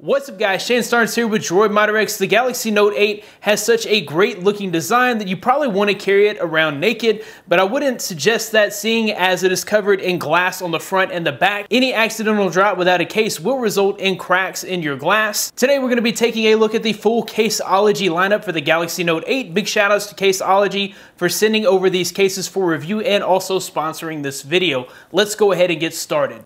What's up guys, Shane Starnes here with Droid Modder X. The Galaxy Note 8 has such a great looking design that you probably want to carry it around naked, but I wouldn't suggest that seeing as it is covered in glass on the front and the back. Any accidental drop without a case will result in cracks in your glass. Today we're going to be taking a look at the full Caseology lineup for the Galaxy Note 8. Big shout outs to Caseology for sending over these cases for review and also sponsoring this video. Let's go ahead and get started.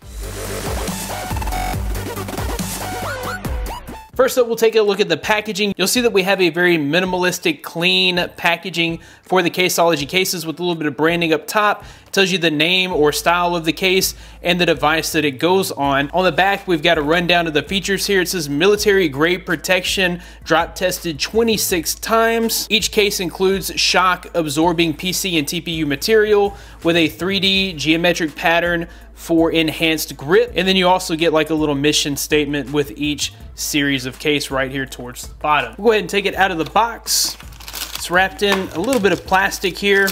First up, we'll take a look at the packaging. You'll see that we have a very minimalistic, clean packaging for the Caseology cases with a little bit of branding up top. It tells you the name or style of the case and the device that it goes on. On the back, we've got a rundown of the features here. It says military grade protection, drop tested 26 times. Each case includes shock absorbing PC and TPU material with a 3D geometric pattern for enhanced grip. And then you also get like a little mission statement with each series of case right here towards the bottom. We'll go ahead and take it out of the box. It's wrapped in a little bit of plastic here.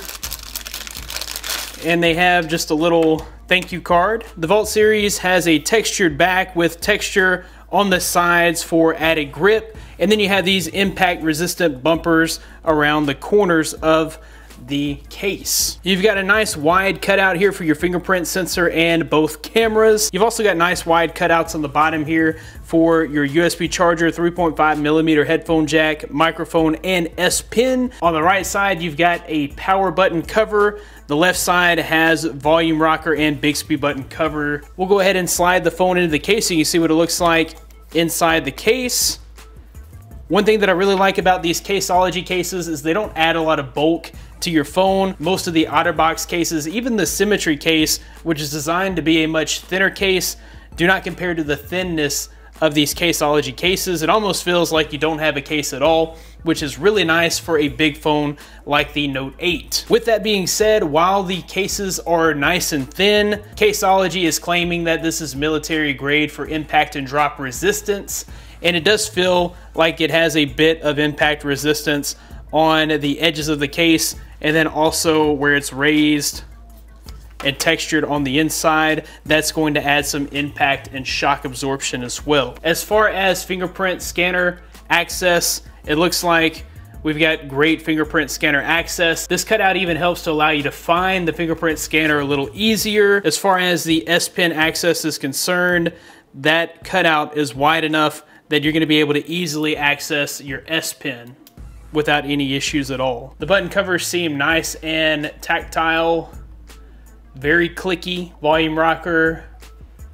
And they have just a little thank you card. The Vault series has a textured back with texture on the sides for added grip. And then you have these impact resistant bumpers around the corners of the case. You've got a nice wide cutout here for your fingerprint sensor and both cameras. You've also got nice wide cutouts on the bottom here for your USB charger, 3.5mm headphone jack, microphone, and S Pen. On the right side, you've got a power button cover. The left side has volume rocker and Bixby button cover. We'll go ahead and slide the phone into the case so you can see what it looks like inside the case. One thing that I really like about these Caseology cases is they don't add a lot of bulk to your phone. Most of the OtterBox cases, even the Symmetry case, which is designed to be a much thinner case, do not compare to the thinness of these Caseology cases. It almost feels like you don't have a case at all, which is really nice for a big phone like the Note 8. With that being said, while the cases are nice and thin, Caseology is claiming that this is military grade for impact and drop resistance, and it does feel like it has a bit of impact resistance on the edges of the case, and then also where it's raised and textured on the inside. That's going to add some impact and shock absorption as well. As far as fingerprint scanner access, it looks like we've got great fingerprint scanner access. This cutout even helps to allow you to find the fingerprint scanner a little easier. As far as the S Pen access is concerned, that cutout is wide enough that you're going to be able to easily access your S Pen without any issues at all. The button covers seem nice and tactile, very clicky. Volume rocker,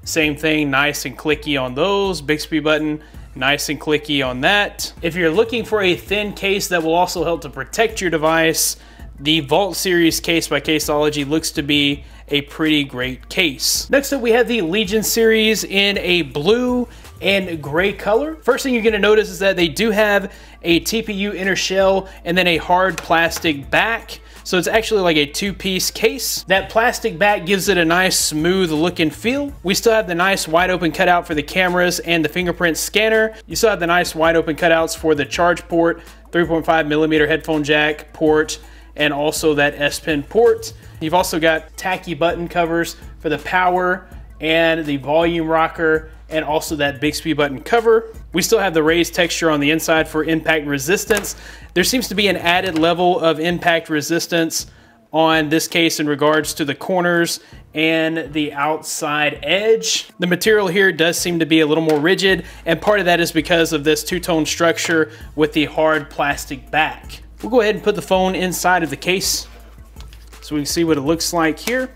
same thing, nice and clicky on those. Bixby button, nice and clicky on that. If you're looking for a thin case that will also help to protect your device, the Vault series case by Caseology looks to be a pretty great case. Next up, we have the Legion series in a blue and gray color. First thing you're going to notice is that they do have a TPU inner shell and then a hard plastic back. So it's actually like a two-piece case. That plastic back gives it a nice smooth look and feel. We still have the nice wide open cutout for the cameras and the fingerprint scanner. You still have the nice wide open cutouts for the charge port, 3.5mm headphone jack port, and also that S Pen port. You've also got tacky button covers for the power and the volume rocker, and also that Bixby button cover. We still have the raised texture on the inside for impact resistance. There seems to be an added level of impact resistance on this case in regards to the corners and the outside edge. The material here does seem to be a little more rigid, and part of that is because of this two-tone structure with the hard plastic back. We'll go ahead and put the phone inside of the case so we can see what it looks like here.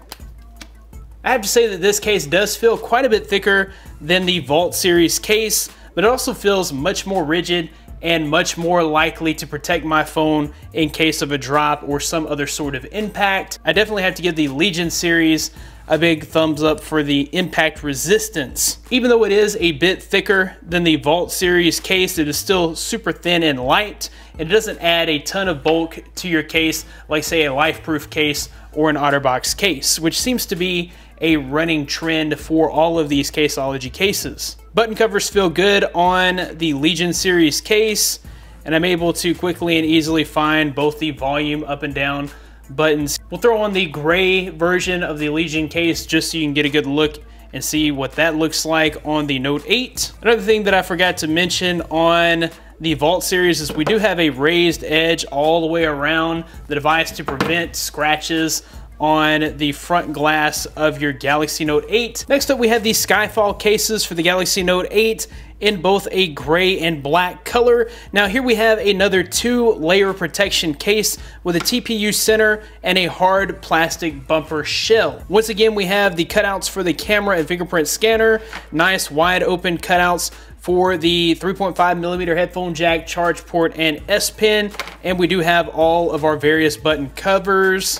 I have to say that this case does feel quite a bit thicker than the Vault series case, but it also feels much more rigid and much more likely to protect my phone in case of a drop or some other sort of impact. I definitely have to give the Legion series a big thumbs up for the impact resistance. Even though it is a bit thicker than the Vault series case, it is still super thin and light, and it doesn't add a ton of bulk to your case like, say, a LifeProof case or an OtterBox case, which seems to be a running trend for all of these Caseology cases. Button covers feel good on the Legion series case, and I'm able to quickly and easily find both the volume up and down buttons. We'll throw on the gray version of the Legion case just so you can get a good look and see what that looks like on the Note 8. Another thing that I forgot to mention on the Vault series is we do have a raised edge all the way around the device to prevent scratches on the front glass of your Galaxy Note 8. Next up, we have the Skyfall cases for the Galaxy Note 8 in both a gray and black color. Now here we have another 2-layer protection case with a TPU center and a hard plastic bumper shell. Once again, we have the cutouts for the camera and fingerprint scanner, nice wide open cutouts for the 3.5mm headphone jack, charge port, and S Pen, and we do have all of our various button covers.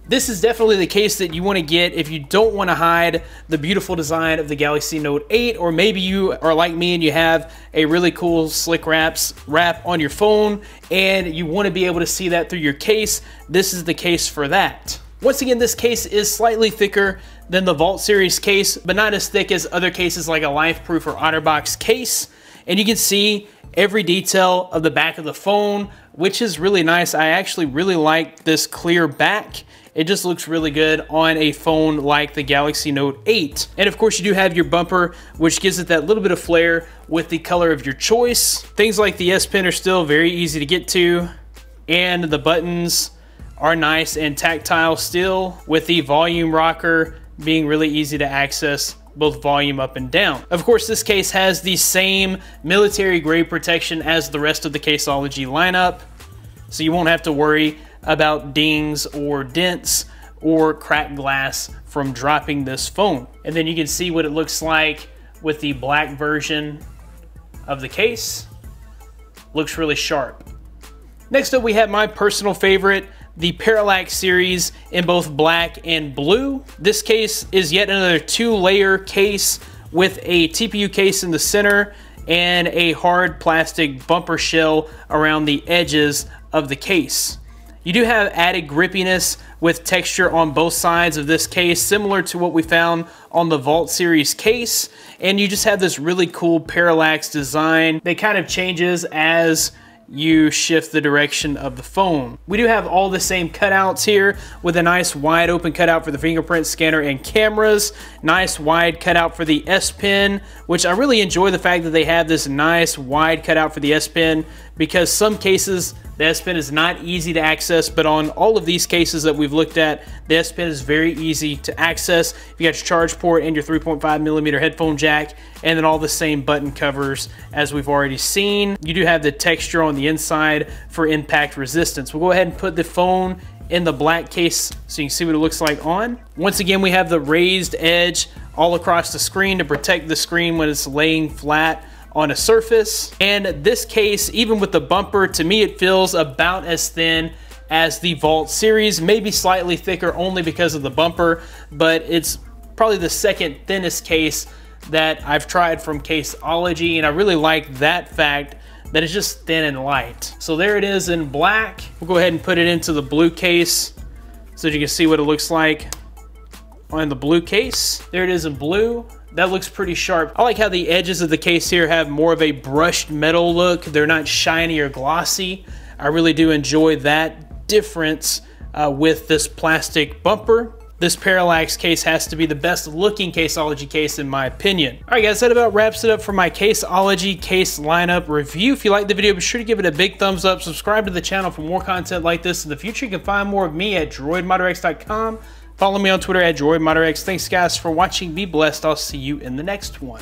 This is definitely the case that you want to get if you don't want to hide the beautiful design of the Galaxy Note 8, or maybe you are like me and you have a really cool slick wrap on your phone and you want to be able to see that through your case. This is the case for that. Once again, this case is slightly thicker than the Vault series case, but not as thick as other cases like a LifeProof or OtterBox case. And you can see every detail of the back of the phone, which is really nice. I actually really like this clear back. It just looks really good on a phone like the Galaxy Note 8. And of course, you do have your bumper, which gives it that little bit of flair with the color of your choice. Things like the S Pen are still very easy to get to, and the buttons are nice and tactile still, with the volume rocker being really easy to access, both volume up and down. Of course, this case has the same military grade protection as the rest of the Caseology lineup, so you won't have to worry about dings or dents or cracked glass from dropping this phone. And then you can see what it looks like with the black version of the case. Looks really sharp. Next up, we have my personal favorite, the Paralax series in both black and blue. This case is yet another 2-layer case with a TPU case in the center and a hard plastic bumper shell around the edges of the case. You do have added grippiness with texture on both sides of this case, similar to what we found on the Vault series case, and you just have this really cool parallax design that kind of changes as you shift the direction of the phone. We do have all the same cutouts here with a nice wide open cutout for the fingerprint scanner and cameras, nice wide cutout for the S Pen, which I really enjoy the fact that they have this nice wide cutout for the S Pen, because some cases the S Pen is not easy to access, but on all of these cases that we've looked at, the S Pen is very easy to access. You got your charge port and your 3.5mm headphone jack, and then all the same button covers as we've already seen. You do have the texture on the inside for impact resistance. We'll go ahead and put the phone in the black case so you can see what it looks like on. Once again, we have the raised edge all across the screen to protect the screen when it's laying flat on a surface. And this case, even with the bumper, to me it feels about as thin as the Vault series, maybe slightly thicker only because of the bumper, but it's probably the second thinnest case that I've tried from Caseology, and I really like that fact that it's just thin and light. So there it is in black. We'll go ahead and put it into the blue case so that you can see what it looks like on the blue case. There it is in blue. That looks pretty sharp. I like how the edges of the case here have more of a brushed metal look. They're not shiny or glossy. I really do enjoy that difference with this plastic bumper. This Paralax case has to be the best looking Caseology case in my opinion. All right guys, that about wraps it up for my Caseology case lineup review. If you liked the video, be sure to give it a big thumbs up. Subscribe to the channel for more content like this in the future. You can find more of me at droidmodderx.com. Follow me on Twitter at droidmodderx. Thanks guys for watching. Be blessed. I'll see you in the next one.